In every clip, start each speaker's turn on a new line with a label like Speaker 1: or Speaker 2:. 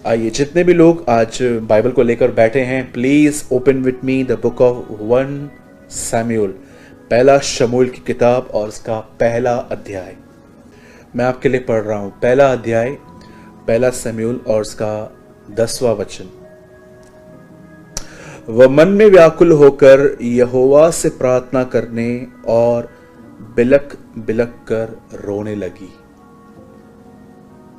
Speaker 1: आइए, जितने भी लोग आज बाइबल को लेकर बैठे हैं, please open with me the book of 1 Samuel, पहला शमूएल की किताब और उसका पहला अध्याय। मैं आपके लिए पढ़ रहा हूं पहला अध्याय, पहला शमूएल और उसका 10वां वचन। वह मन में व्याकुल होकर यहोवा से प्रार्थना करने और बिलक बिलक कर रोने लगी।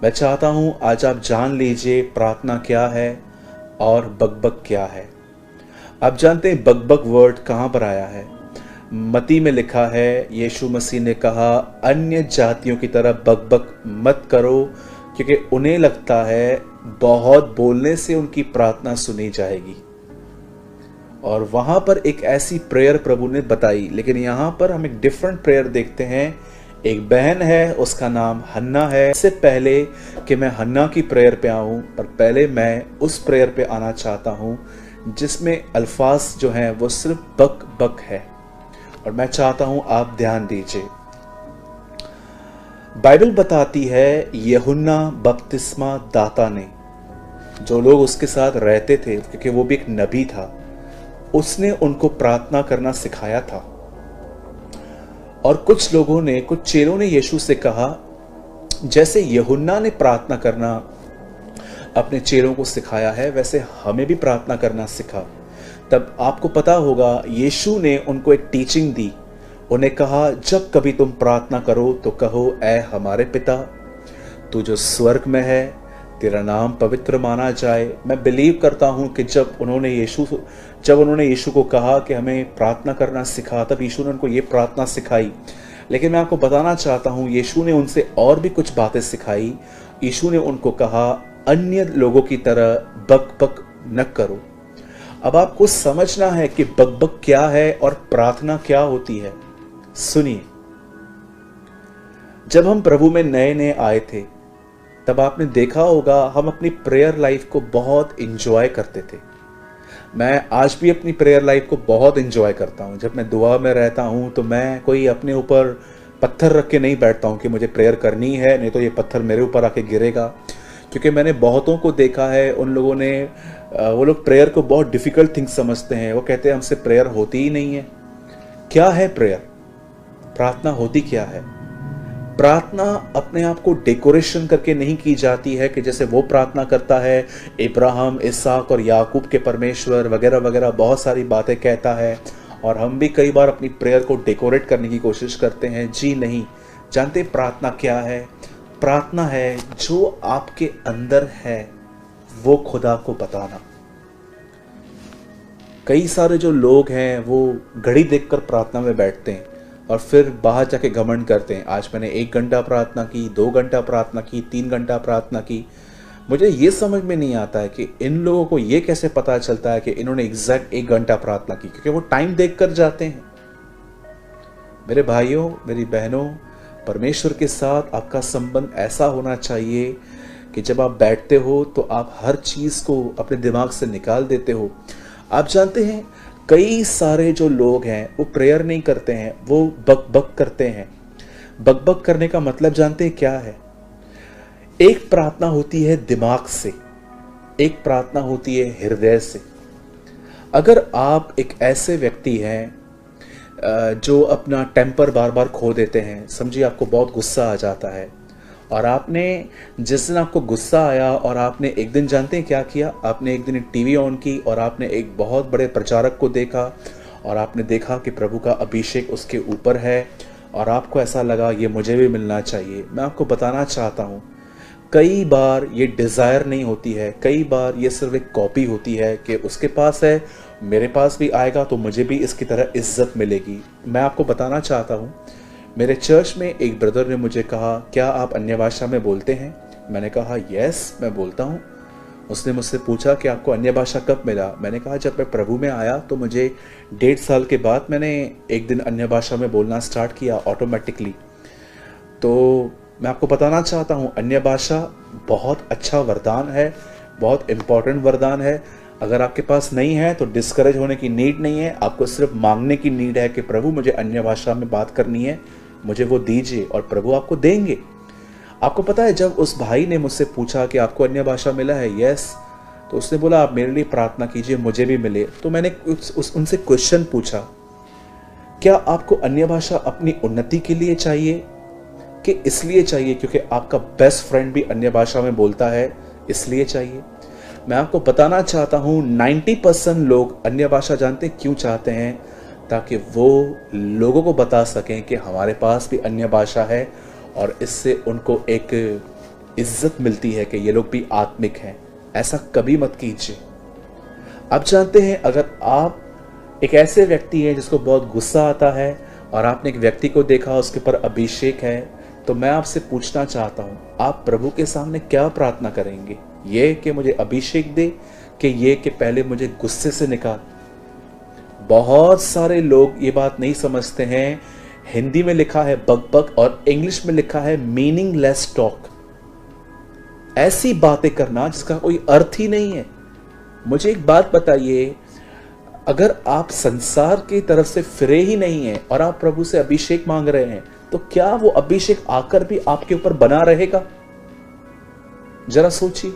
Speaker 1: मैं चाहता हूं आज आप जान लीजिए प्रार्थना क्या है और बकबक क्या है। आप जानते हैं बकबक वर्ड कहां पर आया है? मत्ती में लिखा है, यीशु मसीह ने कहा अन्य जातियों की तरह बकबक मत करो, क्योंकि उन्हें लगता है बहुत बोलने से उनकी प्रार्थना सुनी जाएगी। और वहां पर एक ऐसी प्रेयर प्रभु ने बताई, लेकिन यहां पर हम एक डिफरेंट प्रेयर देखते हैं। एक बहन है, उसका नाम हन्ना है। इससे पहले कि मैं हन्ना की प्रेयर पे आऊं, पर पहले मैं उस प्रेयर पे आना चाहता हूं जिसमें अल्फाज जो हैं वो सिर्फ बक बक है, और मैं चाहता हूं आप ध्यान दीजिए। बाइबल बताती है यूहन्ना बपतिस्मा दाता ने, जो लोग उसके साथ रहते थे, क्योंकि वो भी एक नबी था, उसने उनको प्रार्थना करना सिखाया था। और कुछ लोगों ने, कुछ चेलों ने यीशु से कहा, जैसे यूहन्ना ने प्रार्थना करना अपने चेलों को सिखाया है, वैसे हमें भी प्रार्थना करना सिखा। तब आपको पता होगा यीशु ने उनको एक टीचिंग दी। उन्हें कहा, जब कभी तुम प्रार्थना करो तो कहो, ऐ हमारे पिता तू जो स्वर्ग में है, तेरा नाम पवित्र माना जाए। मैं बिलीव करता हूं कि जब उन्होंने यीशु को कहा कि हमें प्रार्थना करना सिखा, तब यीशु ने उनको ये प्रार्थना सिखाई। लेकिन मैं आपको बताना चाहता हूं, यीशु ने उनसे और भी कुछ बातें सिखाई। यीशु ने उनको कहा अन्य लोगों की तरह बक बक न करो। अब आपको समझना है कि बक बक क्या है और प्रार्थना क्या होती है। सुनिए, जब हम प्रभु में नए नए आए थे, तब आपने देखा होगा हम अपनी प्रेयर लाइफ को बहुत इंजॉय करते थे। मैं आज भी अपनी प्रेयर लाइफ को बहुत इंजॉय करता हूं। जब मैं दुआ में रहता हूं तो मैं कोई अपने ऊपर पत्थर रख के नहीं बैठता हूं कि मुझे प्रेयर करनी है, नहीं तो ये पत्थर मेरे ऊपर आके गिरेगा। क्योंकि मैंने बहुतों को देखा है, उन लोगों ने वो लोग प्रेयर को बहुत डिफिकल्ट थिंग समझते हैं। वो कहते हैं हमसे प्रेयर होती ही नहीं है। क्या है प्रेयर? प्रार्थना होती क्या है? प्रार्थना अपने आप को डेकोरेशन करके नहीं की जाती है कि जैसे वो प्रार्थना करता है इब्राहिम, इसहाक और याकूब के परमेश्वर वगैरह वगैरह, बहुत सारी बातें कहता है, और हम भी कई बार अपनी प्रेयर को डेकोरेट करने की कोशिश करते हैं। जी नहीं। जानते प्रार्थना क्या है? प्रार्थना है जो आपके अंदर है वो खुदा को बताना। कई सारे जो लोग हैं वो घड़ी देखकर प्रार्थना में बैठते हैं और फिर बाहर जाके घमंड करते हैं, आज मैंने 1 घंटा प्रार्थना की, 2 घंटा प्रार्थना की, 3 घंटा प्रार्थना की। मुझे ये समझ में नहीं आता है कि इन लोगों को ये कैसे पता चलता है कि इन्होंने एग्जैक्ट 1 घंटा प्रार्थना की, क्योंकि वो टाइम देख कर जाते हैं। मेरे भाइयों, मेरी बहनों, परमेश्वर के साथ आपका संबंध ऐसा होना चाहिए कि जब आप बैठते हो तो आप हर चीज को अपने दिमाग से निकाल देते हो। आप जानते हैं कई सारे जो लोग हैं वो प्रेयर नहीं करते हैं, वो बक बक करते हैं। बक बक करने का मतलब जानते हैं क्या है? एक प्रार्थना होती है दिमाग से, एक प्रार्थना होती है हृदय से। अगर आप एक ऐसे व्यक्ति हैं जो अपना टेम्पर बार बार खो देते हैं, समझिए आपको बहुत गुस्सा आ जाता है, और आपने जिस दिन आपको गुस्सा आया और आपने एक दिन, जानते हैं क्या किया? आपने एक दिन टीवी ऑन की और आपने एक बहुत बड़े प्रचारक को देखा और आपने देखा कि प्रभु का अभिषेक उसके ऊपर है, और आपको ऐसा लगा ये मुझे भी मिलना चाहिए। मैं आपको बताना चाहता हूँ, कई बार ये डिज़ायर नहीं होती है, कई बार ये सिर्फ एक कॉपी होती है कि उसके पास है, मेरे पास भी आएगा तो मुझे भी इसकी तरह इज्जत मिलेगी। मैं आपको बताना चाहता हूँ, मेरे चर्च में एक ब्रदर ने मुझे कहा, क्या आप अन्य भाषा में बोलते हैं? मैंने कहा यस, मैं बोलता हूँ। उसने मुझसे पूछा कि आपको अन्य भाषा कब मिला? मैंने कहा जब मैं प्रभु में आया तो मुझे 1.5 साल के बाद मैंने एक दिन अन्य भाषा में बोलना स्टार्ट किया ऑटोमेटिकली। तो मैं आपको बताना चाहता हूँ, अन्य भाषा बहुत अच्छा वरदान है, बहुत इम्पॉर्टेंट वरदान है। अगर आपके पास नहीं है तो डिस्करेज होने की नीड नहीं है, आपको सिर्फ मांगने की नीड है कि प्रभु मुझे अन्य भाषा में बात करनी है, मुझे वो दीजिए, और प्रभु आपको देंगे। आपको पता है, जब उस भाई ने मुझसे पूछा कि आपको अन्य भाषा मिला है, यस, तो उसने बोला आप मेरे लिए प्रार्थना कीजिए मुझे भी मिले। तो मैंने उनसे क्वेश्चन पूछा, क्या आपको अन्य भाषा अपनी उन्नति के लिए चाहिए कि इसलिए चाहिए क्योंकि आपका बेस्ट फ्रेंड भी अन्य भाषा में बोलता है इसलिए चाहिए? मैं आपको बताना चाहता हूं 90% लोग अन्य भाषा जानते क्यों चाहते हैं? ताकि वो लोगों को बता सकें कि हमारे पास भी अन्य भाषा है और इससे उनको एक इज्जत मिलती है कि ये लोग भी आत्मिक हैं। ऐसा कभी मत कीजिए। अब जानते हैं, अगर आप एक ऐसे व्यक्ति हैं जिसको बहुत गुस्सा आता है और आपने एक व्यक्ति को देखा उसके ऊपर अभिषेक है, तो मैं आपसे पूछना चाहता हूं, आप प्रभु के सामने क्या प्रार्थना करेंगे? ये कि मुझे अभिषेक दे, कि ये कि पहले मुझे गुस्से से निकाल? बहुत सारे लोग ये बात नहीं समझते हैं। हिंदी में लिखा है बक बक और इंग्लिश में लिखा है मीनिंगलेस टॉक। ऐसी बातें करना जिसका कोई अर्थ ही नहीं है। मुझे एक बात बताइए, अगर आप संसार की तरफ से फिरे ही नहीं है और आप प्रभु से अभिषेक मांग रहे हैं, तो क्या वो अभिषेक आकर भी आपके ऊपर बना रहेगा? जरा सोचिए।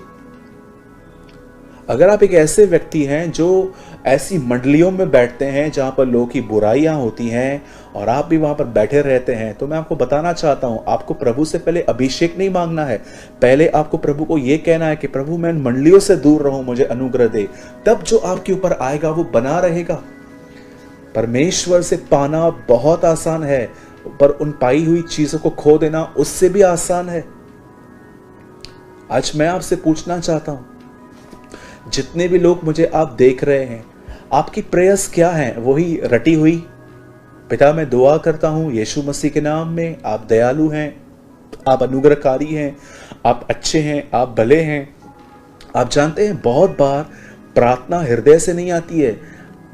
Speaker 1: अगर आप एक ऐसे व्यक्ति हैं जो ऐसी मंडलियों में बैठते हैं जहां पर लोगों की बुराइयां होती हैं और आप भी वहां पर बैठे रहते हैं, तो मैं आपको बताना चाहता हूं, आपको प्रभु से पहले अभिषेक नहीं मांगना है। पहले आपको प्रभु को यह कहना है कि प्रभु मैं मंडलियों से दूर रहूं, मुझे अनुग्रह दे। तब जो आपके ऊपर आएगा वो बना रहेगा। परमेश्वर से पाना बहुत आसान है, पर उन पाई हुई चीजों को खो देना उससे भी आसान है। आज मैं आपसे पूछना चाहता हूं, जितने भी लोग मुझे आप देख रहे हैं, आपकी प्रेयर्स क्या हैं? वही रटी हुई, पिता मैं दुआ करता हूं यीशु मसीह के नाम में, आप दयालु हैं, आप अनुग्रहकारी हैं, आप अच्छे हैं, आप भले हैं। आप जानते हैं, बहुत बार प्रार्थना हृदय से नहीं आती है,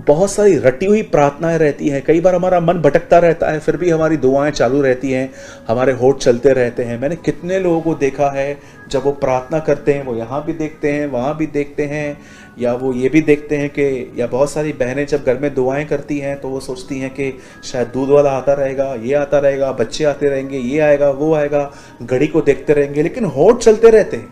Speaker 1: बहुत सारी रटी हुई प्रार्थनाएं रहती हैं। कई बार हमारा मन भटकता रहता है, फिर भी हमारी दुआएं चालू रहती हैं, हमारे होठ चलते रहते हैं। मैंने कितने लोगों को देखा है, जब वो प्रार्थना करते हैं वो यहाँ भी देखते हैं, वहाँ भी देखते हैं, या वो ये भी देखते हैं कि, या बहुत सारी बहनें जब घर में दुआएं करती हैं तो वो सोचती हैं कि शायद दूध वाला आता रहेगा, ये आता रहेगा, बच्चे आते रहेंगे, ये आएगा, वो आएगा, घड़ी को देखते रहेंगे, लेकिन होठ चलते रहते हैं।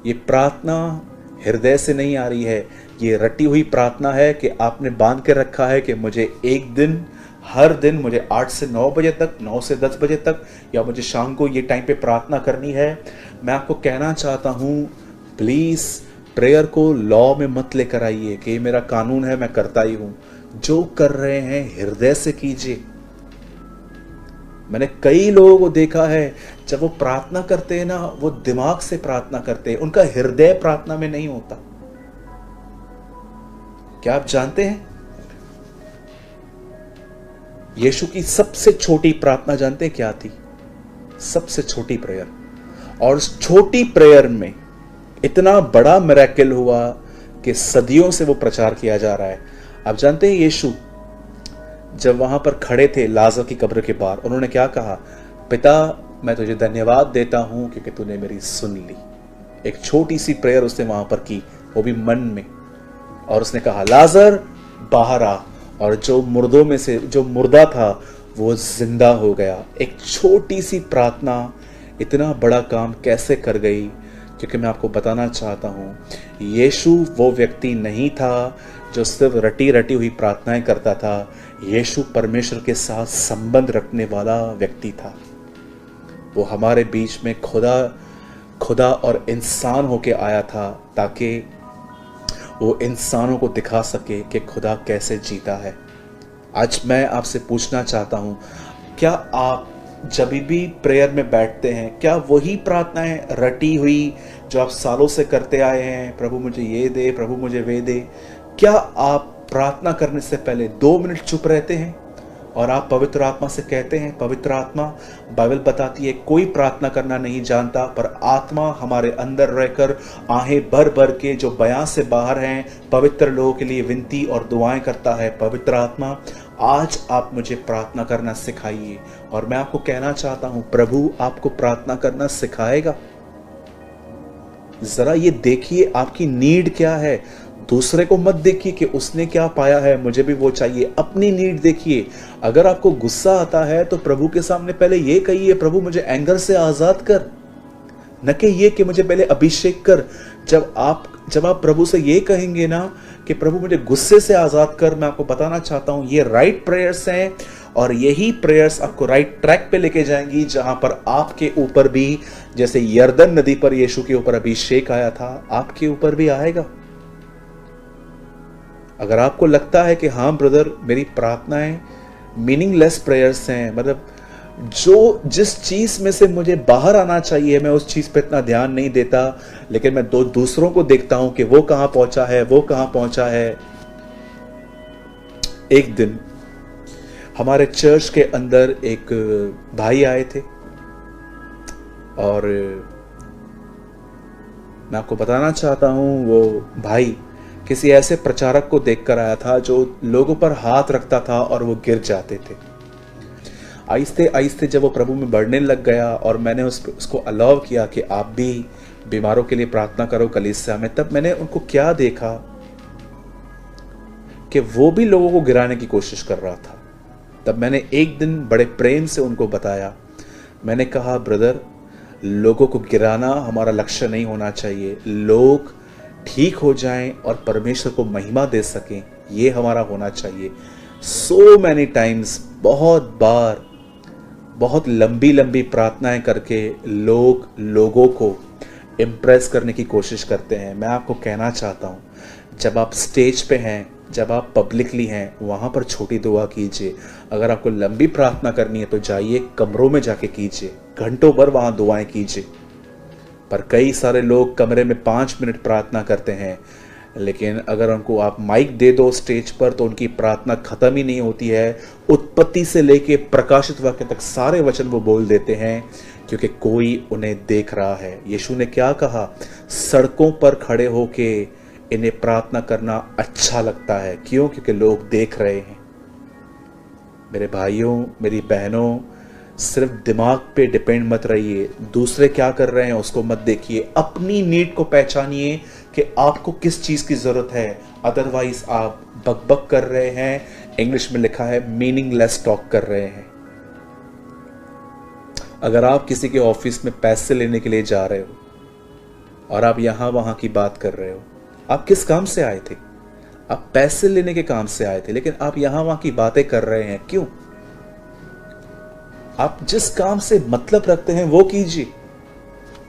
Speaker 1: ये प्रार्थना हृदय से नहीं आ रही है, ये रटी हुई प्रार्थना है कि आपने बांध के रखा है कि मुझे एक दिन, हर दिन मुझे 8 से 9 बजे तक, 9 से 10 बजे तक, या मुझे शाम को ये टाइम पे प्रार्थना करनी है। मैं आपको कहना चाहता हूँ, प्लीज़ प्रेयर को लॉ में मत लेकर आइए कि ये मेरा कानून है, मैं करता ही हूँ। जो कर रहे हैं हृदय से कीजिए। मैंने कई लोगों को देखा है, जब वो प्रार्थना करते हैं ना, वो दिमाग से प्रार्थना करते हैं, उनका हृदय प्रार्थना में नहीं होता। क्या आप जानते हैं, यीशु की सबसे छोटी प्रार्थना जानते हैं क्या थी? सबसे छोटी प्रेयर, और उस छोटी प्रेयर में इतना बड़ा मिरेकल हुआ कि सदियों से वो प्रचार किया जा रहा है। आप जानते हैं, यीशु जब वहां पर खड़े थे लाजर की कब्र के बाहर, उन्होंने क्या कहा? पिता मैं तुझे धन्यवाद देता हूं क्योंकि तूने मेरी सुन ली। एक छोटी सी प्रेयर उसने वहां पर की, वो भी मन में, और उसने कहा लाजर बाहर आ, और जो मुर्दों में से जो मुर्दा था वो जिंदा हो गया। एक छोटी सी प्रार्थना इतना बड़ा काम कैसे कर गई? क्योंकि मैं आपको बताना चाहता हूं, यीशु वो व्यक्ति नहीं था जो सिर्फ रटी रटी हुई प्रार्थनाएं करता था। यीशु परमेश्वर के साथ संबंध रखने वाला व्यक्ति था। वो हमारे बीच में खुदा और इंसान होके आया था, ताकि वो इंसानों को दिखा सके कि खुदा कैसे जीता है। आज मैं आपसे पूछना चाहता हूं, क्या आप जब भी प्रेयर में बैठते हैं, क्या वही प्रार्थनाएं रटी हुई जो आप सालों से करते आए हैं, प्रभु मुझे ये दे, प्रभु मुझे वे दे? क्या आप प्रार्थना करने से पहले 2 मिनट चुप रहते हैं और आप पवित्र आत्मा से कहते हैं, पवित्र आत्मा, बाइबल बताती है कोई प्रार्थना करना नहीं जानता, पर आत्मा हमारे अंदर रहकर आहें भर भर के जो बयां से बाहर हैं पवित्र लोगों के लिए विनती और दुआएं करता है। पवित्र आत्मा, आज आप मुझे प्रार्थना करना सिखाइए। और मैं आपको कहना चाहता हूं, प्रभु आपको प्रार्थना करना सिखाएगा। जरा ये देखिए आपकी नीड क्या है। दूसरे को मत देखिए कि उसने क्या पाया है, मुझे भी वो चाहिए। अपनी नीड देखिए। अगर आपको गुस्सा आता है तो प्रभु के सामने पहले ये कहिए, प्रभु मुझे एंगर से आजाद कर, न कि ये कि मुझे पहले अभिषेक कर। जब आप प्रभु से ये कहेंगे ना कि प्रभु मुझे गुस्से से आजाद कर, मैं आपको बताना चाहता हूं ये राइट प्रेयर्स हैं, और यही प्रेयर्स आपको राइट ट्रैक पे लेके जाएंगी, जहां पर आपके ऊपर भी, जैसे यर्दन नदी पर यीशु के ऊपर अभिषेक आया था, आपके ऊपर भी आएगा। अगर आपको लगता है कि हाँ ब्रदर मेरी प्रार्थनाएं मीनिंगलेस प्रेयर्स हैं, मतलब जो जिस चीज में से मुझे बाहर आना चाहिए मैं उस चीज पे इतना ध्यान नहीं देता, लेकिन मैं दूसरों को देखता हूं कि वो कहां पहुंचा है, वो कहां पहुंचा है। एक दिन हमारे चर्च के अंदर एक भाई आए थे, और मैं आपको बताना चाहता हूं वो भाई किसी ऐसे प्रचारक को देखकर आया था जो लोगों पर हाथ रखता था और वो गिर जाते थे। आहिस्ते आहिस्ते जब वो प्रभु में बढ़ने लग गया और मैंने उसको अलाउ किया कि आप भी बीमारों के लिए प्रार्थना करो कलीसिया में, तब मैंने उनको क्या देखा कि वो भी लोगों को गिराने की कोशिश कर रहा था। तब मैंने एक दिन बड़े प्रेम से उनको बताया, मैंने कहा ब्रदर लोगों को गिराना हमारा लक्ष्य नहीं होना चाहिए, लोग ठीक हो जाएं और परमेश्वर को महिमा दे सकें, ये हमारा होना चाहिए। सो मैनी टाइम्स, बहुत बार बहुत लंबी लंबी प्रार्थनाएं करके लोग लोगों को इम्प्रेस करने की कोशिश करते हैं। मैं आपको कहना चाहता हूं जब आप स्टेज पे हैं, जब आप पब्लिकली हैं, वहां पर छोटी दुआ कीजिए। अगर आपको लंबी प्रार्थना करनी है तो जाइए कमरों में जाके कीजिए, घंटों भर वहां दुआएं कीजिए। पर कई सारे लोग कमरे में 5 मिनट प्रार्थना करते हैं, लेकिन अगर उनको आप माइक दे दो स्टेज पर तो उनकी प्रार्थना खत्म ही नहीं होती है। उत्पत्ति से लेके प्रकाशित वाक्य तक सारे वचन वो बोल देते हैं, क्योंकि कोई उन्हें देख रहा है। यीशु ने क्या कहा, सड़कों पर खड़े होके इन्हें प्रार्थना करना अच्छा लगता है। क्यों? क्योंकि लोग देख रहे हैं। मेरे भाइयों, मेरी बहनों, सिर्फ दिमाग पे डिपेंड मत रहिए, दूसरे क्या कर रहे हैं उसको मत देखिए, अपनी नीड को पहचानिए कि आपको किस चीज की जरूरत है। अदरवाइज आप बकबक कर रहे हैं, इंग्लिश में लिखा है मीनिंगलेस टॉक कर रहे हैं। अगर आप किसी के ऑफिस में पैसे लेने के लिए जा रहे हो और आप यहां वहां की बात कर रहे हो, आप किस काम से आए थे? आप पैसे लेने के काम से आए थे, लेकिन आप यहां वहां की बातें कर रहे हैं। क्यों? आप जिस काम से मतलब रखते हैं वो कीजिए,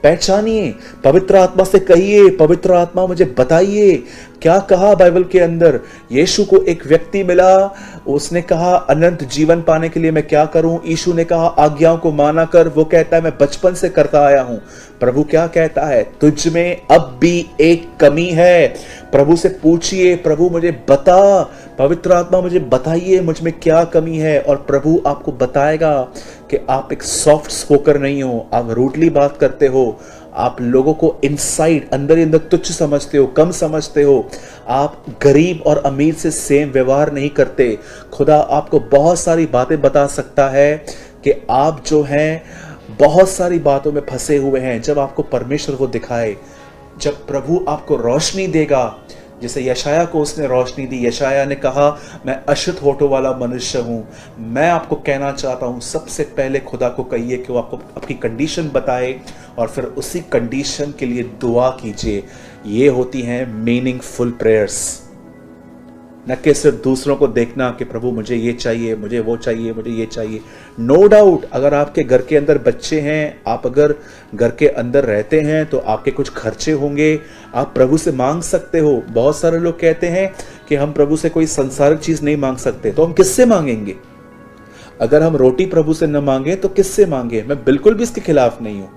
Speaker 1: पहचानिए, पवित्र आत्मा से कहिए, पवित्र आत्मा मुझे बताइए क्या कहा बाइबल के अंदर। यीशु को एक व्यक्ति मिला, उसने कहा अनंत जीवन पाने के लिए मैं क्या करूं? यीशु ने कहा आज्ञाओं को माना कर। वो कहता है मैं बचपन से करता आया हूं। प्रभु क्या कहता है? तुझ में अब भी एक कमी है। प्रभु से पूछिए, प्रभु मुझे बता, पवित्र आत्मा मुझे बताइए मुझ में क्या कमी है, और प्रभु आपको बताएगा कि आप एक सॉफ्ट स्पोकर नहीं हो, आप रूडली बात करते हो, आप लोगों को इनसाइड अंदर ही अंदर तुच्छ समझते हो, कम समझते हो, आप गरीब और अमीर से सेम व्यवहार नहीं करते। खुदा आपको बहुत सारी बातें बता सकता है कि आप जो हैं बहुत सारी बातों में फंसे हुए हैं। जब आपको परमेश्वर को दिखाए, जब प्रभु आपको रोशनी देगा, जैसे यशाया को उसने रोशनी दी। यशाया ने कहा मैं अशुद्ध होठों वाला मनुष्य हूं। मैं आपको कहना चाहता हूं सबसे पहले खुदा को कहिए कि वो आपको आपकी कंडीशन बताए और फिर उसी कंडीशन के लिए दुआ कीजिए। ये होती हैं मीनिंगफुल प्रेयर्स, न कि सिर्फ दूसरों को देखना कि प्रभु मुझे ये चाहिए, मुझे वो चाहिए, मुझे ये चाहिए। नो डाउट अगर आपके घर के अंदर बच्चे हैं, आप अगर घर के अंदर रहते हैं तो आपके कुछ खर्चे होंगे, आप प्रभु से मांग सकते हो। बहुत सारे लोग कहते हैं कि हम प्रभु से कोई संसारिक चीज नहीं मांग सकते, तो हम किससे मांगेंगे? अगर हम रोटी प्रभु से न मांगे तो किससे मांगे? मैं बिल्कुल भी इसके खिलाफ नहीं हूं।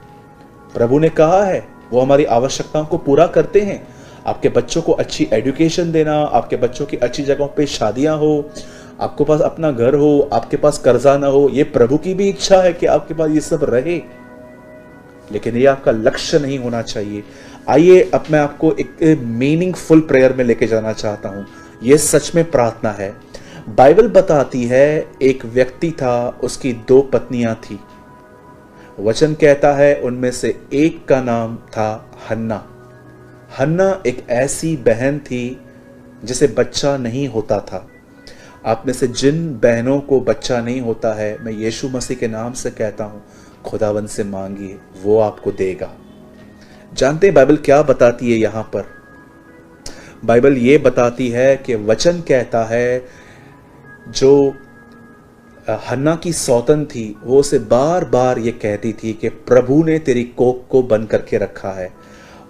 Speaker 1: प्रभु ने कहा है वो हमारी आवश्यकताओं को पूरा करते हैं। आपके बच्चों को अच्छी एजुकेशन देना, आपके बच्चों की अच्छी जगहों पे शादियां हो, आपके पास अपना घर हो, आपके पास कर्जा ना हो, ये प्रभु की भी इच्छा है कि आपके पास ये सब रहे, लेकिन ये आपका लक्ष्य नहीं होना चाहिए। आइए अब मैं आपको एक मीनिंगफुल प्रेयर में लेके जाना चाहता हूं। ये सच में प्रार्थना है। बाइबल बताती है एक व्यक्ति था, उसकी 2 पत्नियां थी। वचन कहता है उनमें से एक का नाम था हन्ना। हन्ना एक ऐसी बहन थी जिसे बच्चा नहीं होता था। आप में से जिन बहनों को बच्चा नहीं होता है, मैं यीशु मसीह के नाम से कहता हूं, खुदावन से मांगिए, वो आपको देगा। जानते हैं बाइबल क्या बताती है यहां पर? बाइबल ये बताती है कि वचन कहता है, जो हन्ना की सौतन थी वो उसे बार बार ये कहती थी कि प्रभु ने तेरी कोख को बंद करके रखा है,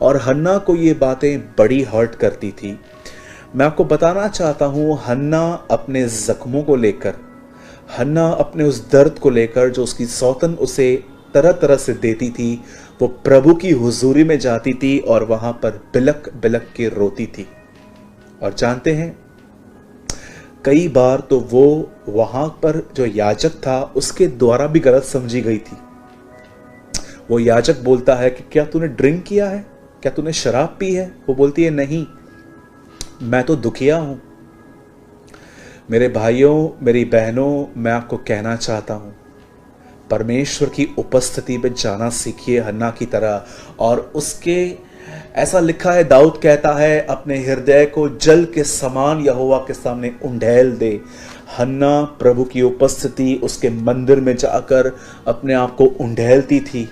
Speaker 1: और हन्ना को ये बातें बड़ी हर्ट करती थी। मैं आपको बताना चाहता हूं, हन्ना अपने जख्मों को लेकर, हन्ना अपने उस दर्द को लेकर जो उसकी सौतन उसे तरह तरह से देती थी, वो प्रभु की हुजूरी में जाती थी और वहां पर बिलक बिलक के रोती थी। और जानते हैं, कई बार तो वो वहां पर जो याजक था उसके द्वारा भी गलत समझी गई थी। वो याजक बोलता है कि क्या तूने ड्रिंक किया है, क्या तूने शराब पी है? वो बोलती है नहीं, मैं तो दुखिया हूं। मेरे भाइयों, मेरी बहनों, मैं आपको कहना चाहता हूं, परमेश्वर की उपस्थिति में जाना सीखिए हन्ना की तरह। और उसके ऐसा लिखा है, दाऊद कहता है, अपने हृदय को जल के समान यहोवा के सामने उंडेल दे। हन्ना प्रभु की उपस्थिति, उसके मंदिर में जाकर अपने आप को उंडेलती थी।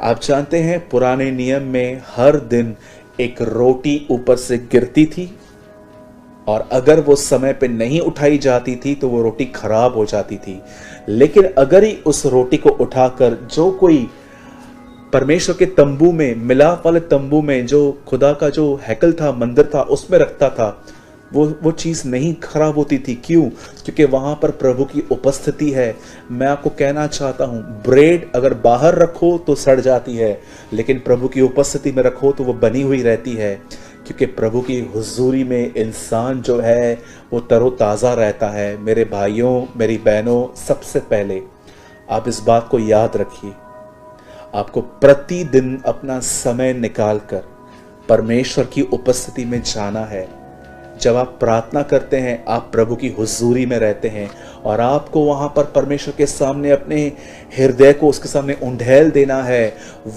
Speaker 1: आप जानते हैं, पुराने नियम में हर दिन एक रोटी ऊपर से गिरती थी, और अगर वो समय पे नहीं उठाई जाती थी तो वो रोटी खराब हो जाती थी। लेकिन अगर ही उस रोटी को उठाकर जो कोई परमेश्वर के तंबू में, मिलाप वाले तंबू में, जो खुदा का जो हैकल था, मंदिर था, उसमें रखता था, वो चीज नहीं खराब होती थी। क्यों? क्योंकि वहां पर प्रभु की उपस्थिति है। मैं आपको कहना चाहता हूं, ब्रेड अगर बाहर रखो तो सड़ जाती है, लेकिन प्रभु की उपस्थिति में रखो तो वो बनी हुई रहती है। क्योंकि प्रभु की हुजूरी में इंसान जो है वो तरोताज़ा रहता है। मेरे भाइयों, मेरी बहनों, सबसे पहले आप इस बात को याद रखिए, आपको प्रतिदिन अपना समय निकालकर परमेश्वर की उपस्थिति में जाना है। जब आप प्रार्थना करते हैं, आप प्रभु की हुजूरी में रहते हैं, और आपको वहां पर परमेश्वर के सामने अपने हृदय को उसके सामने उंडेल देना है।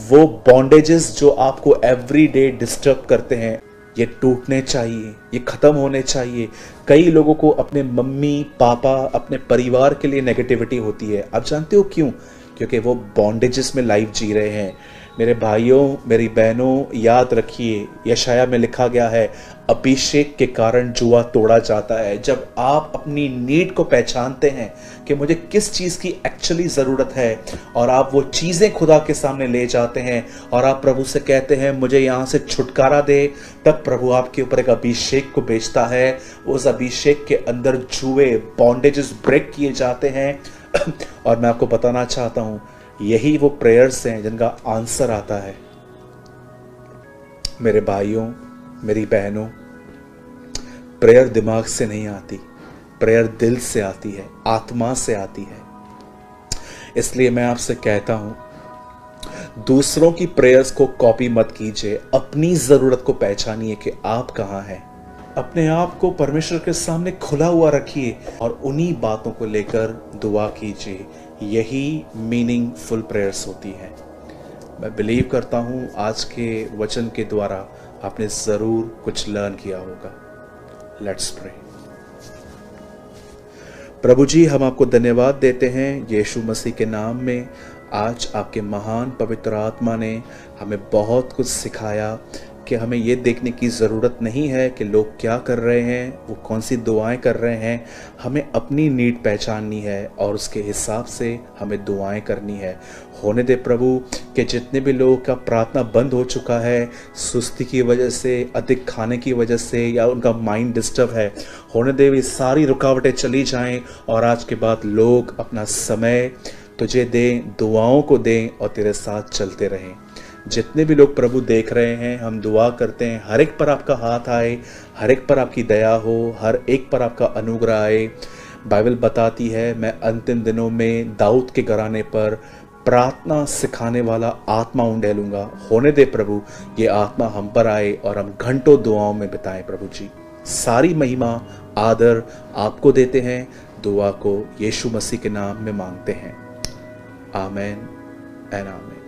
Speaker 1: वो बॉन्डेजेस जो आपको एवरी डे डिस्टर्ब करते हैं, ये टूटने चाहिए, ये खत्म होने चाहिए। कई लोगों को अपने मम्मी पापा, अपने परिवार के लिए नेगेटिविटी होती है। आप जानते हो क्यों? क्योंकि वो बॉन्डेजेस में लाइफ जी रहे हैं। मेरे भाइयों, मेरी बहनों, याद रखिए, यशाया में लिखा गया है, अभिषेक के कारण जुआ तोड़ा जाता है। जब आप अपनी नीड को पहचानते हैं कि मुझे किस चीज़ की एक्चुअली ज़रूरत है, और आप वो चीज़ें खुदा के सामने ले जाते हैं और आप प्रभु से कहते हैं मुझे यहाँ से छुटकारा दे, तब प्रभु आपके ऊपर एक अभिषेक को भेजता है। उस अभिषेक के अंदर जुए, बॉन्डेजेस ब्रेक किए जाते हैं। और मैं आपको बताना चाहता हूँ, यही वो प्रेयर्स हैं जिनका आंसर आता है। मेरे भाइयों, मेरी बहनों, प्रेयर दिमाग से नहीं आती, प्रेयर दिल से आती है, आत्मा से आती है। इसलिए मैं आपसे कहता हूं, दूसरों की प्रेयर्स को कॉपी मत कीजिए, अपनी जरूरत को पहचानिए कि आप कहां हैं। अपने आप को परमेश्वर के सामने खुला हुआ रखिए और उन्हीं बातों को लेकर दुआ कीजिए। यही मीनिंगफुल प्रेयर्स होती है। मैं बिलीव करता हूं आज के वचन के द्वारा आपने जरूर कुछ लर्न किया होगा। Let's pray. प्रभु जी, हम आपको धन्यवाद देते हैं यीशु मसीह के नाम में। आज आपके महान पवित्र आत्मा ने हमें बहुत कुछ सिखाया कि हमें ये देखने की ज़रूरत नहीं है कि लोग क्या कर रहे हैं, वो कौन सी दुआएं कर रहे हैं। हमें अपनी नीड पहचाननी है और उसके हिसाब से हमें दुआएं करनी है। होने दे प्रभु कि जितने भी लोगों का प्रार्थना बंद हो चुका है, सुस्ती की वजह से, अधिक खाने की वजह से, या उनका माइंड डिस्टर्ब है, होने दे वे सारी रुकावटें चली जाएं और आज के बाद लोग अपना समय तुझे दें, दुआओं को दें और तेरे साथ चलते रहें। जितने भी लोग प्रभु देख रहे हैं, हम दुआ करते हैं हर एक पर आपका हाथ आए, हर एक पर आपकी दया हो, हर एक पर आपका अनुग्रह आए। बाइबल बताती है, मैं अंतिम दिनों में दाऊद के घराने पर प्रार्थना सिखाने वाला आत्मा उंडेलूंगा। होने दे प्रभु, ये आत्मा हम पर आए और हम घंटों दुआओं में बिताएं। प्रभु जी, सारी महिमा आदर आपको देते हैं। दुआ को यीशु मसीह के नाम में मांगते हैं। आमेन एंड आमेन।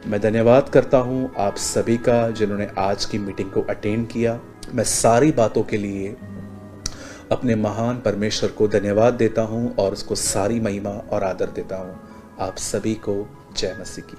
Speaker 1: मैं धन्यवाद करता हूँ आप सभी का जिन्होंने आज की मीटिंग को अटेंड किया। मैं सारी बातों के लिए अपने महान परमेश्वर को धन्यवाद देता हूँ और उसको सारी महिमा और आदर देता हूँ। आप सभी को जय मसीह की।